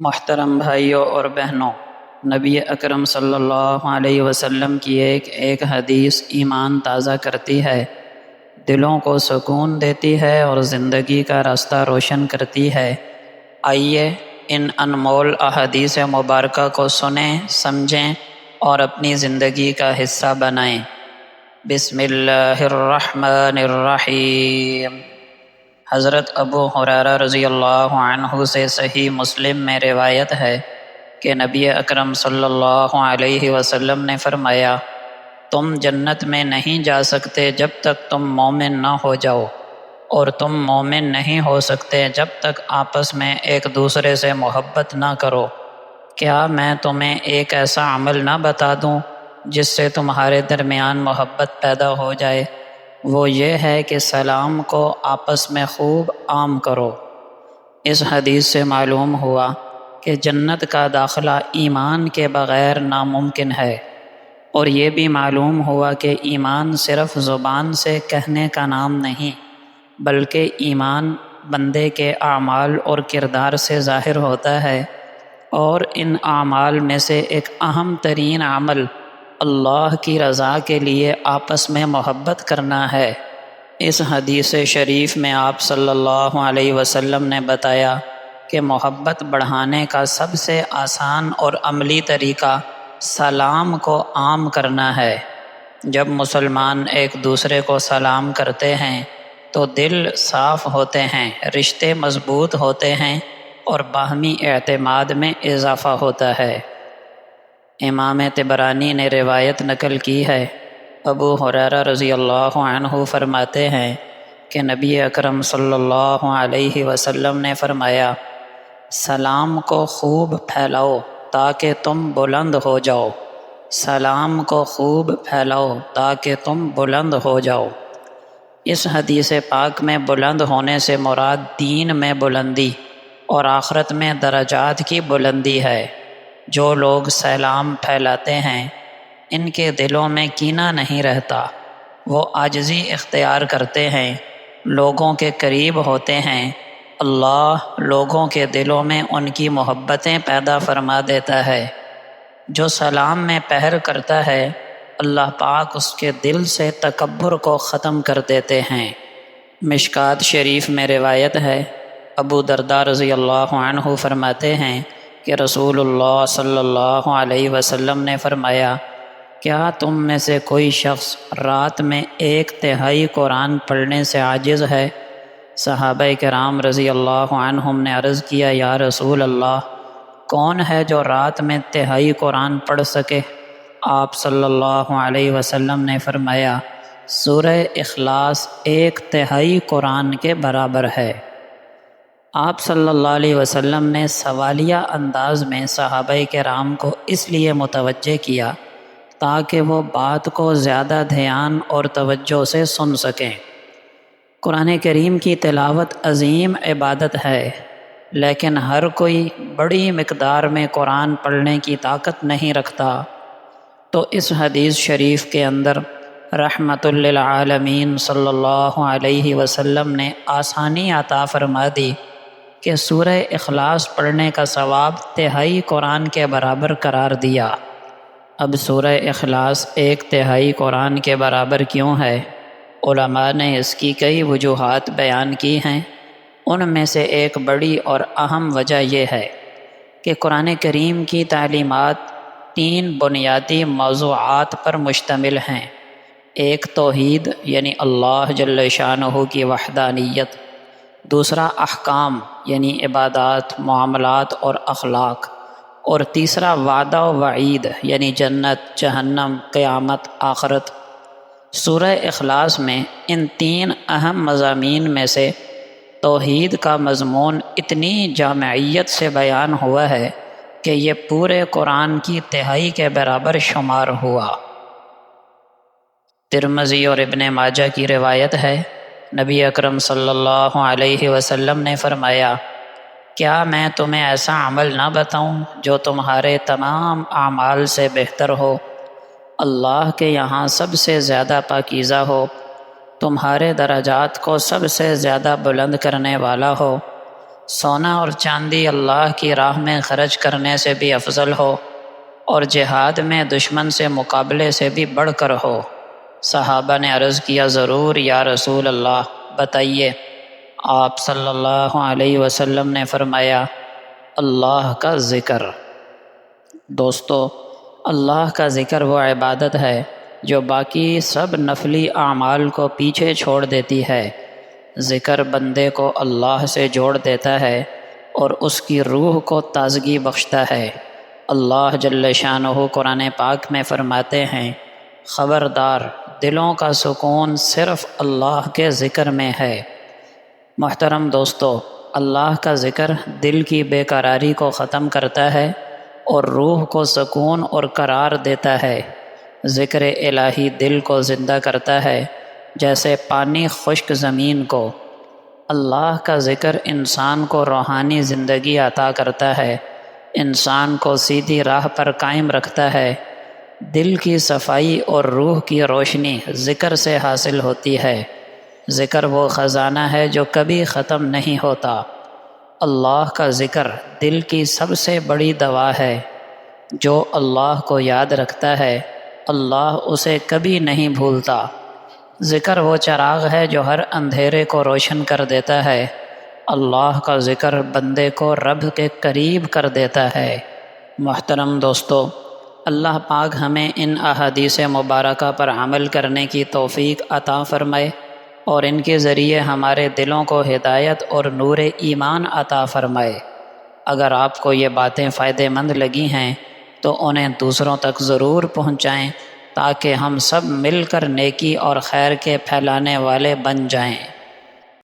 محترم بھائیوں اور بہنوں، نبی اکرم صلی اللہ علیہ وسلم کی ایک حدیث ایمان تازہ کرتی ہے، دلوں کو سکون دیتی ہے اور زندگی کا راستہ روشن کرتی ہے۔ آئیے ان انمول احادیث مبارکہ کو سنیں، سمجھیں اور اپنی زندگی کا حصہ بنائیں۔ بسم اللہ الرحمن الرحیم۔ حضرت ابو ہریرہ رضی اللہ عنہ سے صحیح مسلم میں روایت ہے کہ نبی اکرم صلی اللہ علیہ وسلم نے فرمایا، تم جنت میں نہیں جا سکتے جب تک تم مومن نہ ہو جاؤ، اور تم مومن نہیں ہو سکتے جب تک آپس میں ایک دوسرے سے محبت نہ کرو۔ کیا میں تمہیں ایک ایسا عمل نہ بتا دوں جس سے تمہارے درمیان محبت پیدا ہو جائے؟ وہ یہ ہے کہ سلام کو آپس میں خوب عام کرو۔ اس حدیث سے معلوم ہوا کہ جنت کا داخلہ ایمان کے بغیر ناممکن ہے، اور یہ بھی معلوم ہوا کہ ایمان صرف زبان سے کہنے کا نام نہیں، بلکہ ایمان بندے کے اعمال اور کردار سے ظاہر ہوتا ہے، اور ان اعمال میں سے ایک اہم ترین عمل اللہ کی رضا کے لیے آپس میں محبت کرنا ہے۔ اس حدیث شریف میں آپ صلی اللہ علیہ وسلم نے بتایا کہ محبت بڑھانے کا سب سے آسان اور عملی طریقہ سلام کو عام کرنا ہے۔ جب مسلمان ایک دوسرے کو سلام کرتے ہیں تو دل صاف ہوتے ہیں، رشتے مضبوط ہوتے ہیں اور باہمی اعتماد میں اضافہ ہوتا ہے۔ امام طبرانی نے روایت نقل کی ہے، ابو ہریرہ رضی اللہ عنہ فرماتے ہیں کہ نبی اکرم صلی اللہ علیہ وسلم نے فرمایا، سلام کو خوب پھیلاؤ تاکہ تم بلند ہو جاؤ۔ سلام کو خوب پھیلاؤ تاکہ تم بلند ہو جاؤ۔ اس حدیث پاک میں بلند ہونے سے مراد دین میں بلندی اور آخرت میں درجات کی بلندی ہے۔ جو لوگ سلام پھیلاتے ہیں ان کے دلوں میں کینہ نہیں رہتا، وہ عاجزی اختیار کرتے ہیں، لوگوں کے قریب ہوتے ہیں، اللہ لوگوں کے دلوں میں ان کی محبتیں پیدا فرما دیتا ہے۔ جو سلام میں پہر کرتا ہے اللہ پاک اس کے دل سے تکبر کو ختم کر دیتے ہیں۔ مشکوٰۃ شریف میں روایت ہے، ابو درداء رضی اللہ عنہ فرماتے ہیں کہ رسول اللہ صلی اللہ علیہ وسلم نے فرمایا، کیا تم میں سے کوئی شخص رات میں 1/3 قرآن پڑھنے سے عاجز ہے؟ صحابہ کرام رضی اللہ عنہم نے عرض کیا، یا رسول اللہ، کون ہے جو رات میں 1/3 قرآن پڑھ سکے؟ آپ صلی اللہ علیہ وسلم نے فرمایا، سورہ اخلاص 1/3 قرآن کے برابر ہے۔ آپ صلی اللہ علیہ وسلم نے سوالیہ انداز میں صحابہ کرام کو اس لیے متوجہ کیا تاکہ وہ بات کو زیادہ دھیان اور توجہ سے سن سکیں۔ قرآن کریم کی تلاوت عظیم عبادت ہے، لیکن ہر کوئی بڑی مقدار میں قرآن پڑھنے کی طاقت نہیں رکھتا، تو اس حدیث شریف کے اندر رحمت للعالمین صلی اللہ علیہ وسلم نے آسانی عطا فرما دی کہ سورہ اخلاص پڑھنے کا ثواب 1/3 قرآن کے برابر قرار دیا۔ اب سورہ اخلاص 1/3 قرآن کے برابر کیوں ہے؟ علماء نے اس کی کئی وجوہات بیان کی ہیں۔ ان میں سے ایک بڑی اور اہم وجہ یہ ہے کہ قرآن کریم کی تعلیمات 3 بنیادی موضوعات پر مشتمل ہیں۔ ایک توحید یعنی اللہ جل شانہ کی وحدانیت، دوسرا احکام یعنی عبادات، معاملات اور اخلاق، اور تیسرا وعدہ و وعید یعنی جنت، جہنم، قیامت، آخرت۔ سورہ اخلاص میں ان 3 اہم مضامین میں سے توحید کا مضمون اتنی جامعیت سے بیان ہوا ہے کہ یہ پورے قرآن کی 1/3 کے برابر شمار ہوا۔ ترمذی اور ابن ماجہ کی روایت ہے، نبی اکرم صلی اللہ علیہ وسلم نے فرمایا، کیا میں تمہیں ایسا عمل نہ بتاؤں جو تمہارے تمام اعمال سے بہتر ہو، اللہ کے یہاں سب سے زیادہ پاکیزہ ہو، تمہارے درجات کو سب سے زیادہ بلند کرنے والا ہو؟ سونا اور چاندی اللہ کی راہ میں خرچ کرنے سے بھی افضل ہو اور جہاد میں دشمن سے مقابلے سے بھی بڑھ کر ہو۔ صحابہ نے عرض کیا، ضرور یا رسول اللہ، بتائیے۔ آپ صلی اللہ علیہ وسلم نے فرمایا، اللہ کا ذکر۔ دوستو، اللہ کا ذکر وہ عبادت ہے جو باقی سب نفلی اعمال کو پیچھے چھوڑ دیتی ہے۔ ذکر بندے کو اللہ سے جوڑ دیتا ہے اور اس کی روح کو تازگی بخشتا ہے۔ اللہ جل شانہ قرآن پاک میں فرماتے ہیں، خبردار، دلوں کا سکون صرف اللہ کے ذکر میں ہے۔ محترم دوستو، اللہ کا ذکر دل کی بے قراری کو ختم کرتا ہے اور روح کو سکون اور قرار دیتا ہے۔ ذکر الہی دل کو زندہ کرتا ہے جیسے پانی خشک زمین کو۔ اللہ کا ذکر انسان کو روحانی زندگی عطا کرتا ہے، انسان کو سیدھی راہ پر قائم رکھتا ہے۔ دل کی صفائی اور روح کی روشنی ذکر سے حاصل ہوتی ہے۔ ذکر وہ خزانہ ہے جو کبھی ختم نہیں ہوتا۔ اللہ کا ذکر دل کی سب سے بڑی دوا ہے۔ جو اللہ کو یاد رکھتا ہے، اللہ اسے کبھی نہیں بھولتا۔ ذکر وہ چراغ ہے جو ہر اندھیرے کو روشن کر دیتا ہے۔ اللہ کا ذکر بندے کو رب کے قریب کر دیتا ہے۔ محترم دوستو، اللہ پاک ہمیں ان احادیث مبارکہ پر عمل کرنے کی توفیق عطا فرمائے اور ان کے ذریعے ہمارے دلوں کو ہدایت اور نور ایمان عطا فرمائے۔ اگر آپ کو یہ باتیں فائدہ مند لگی ہیں تو انہیں دوسروں تک ضرور پہنچائیں تاکہ ہم سب مل کر نیکی اور خیر کے پھیلانے والے بن جائیں۔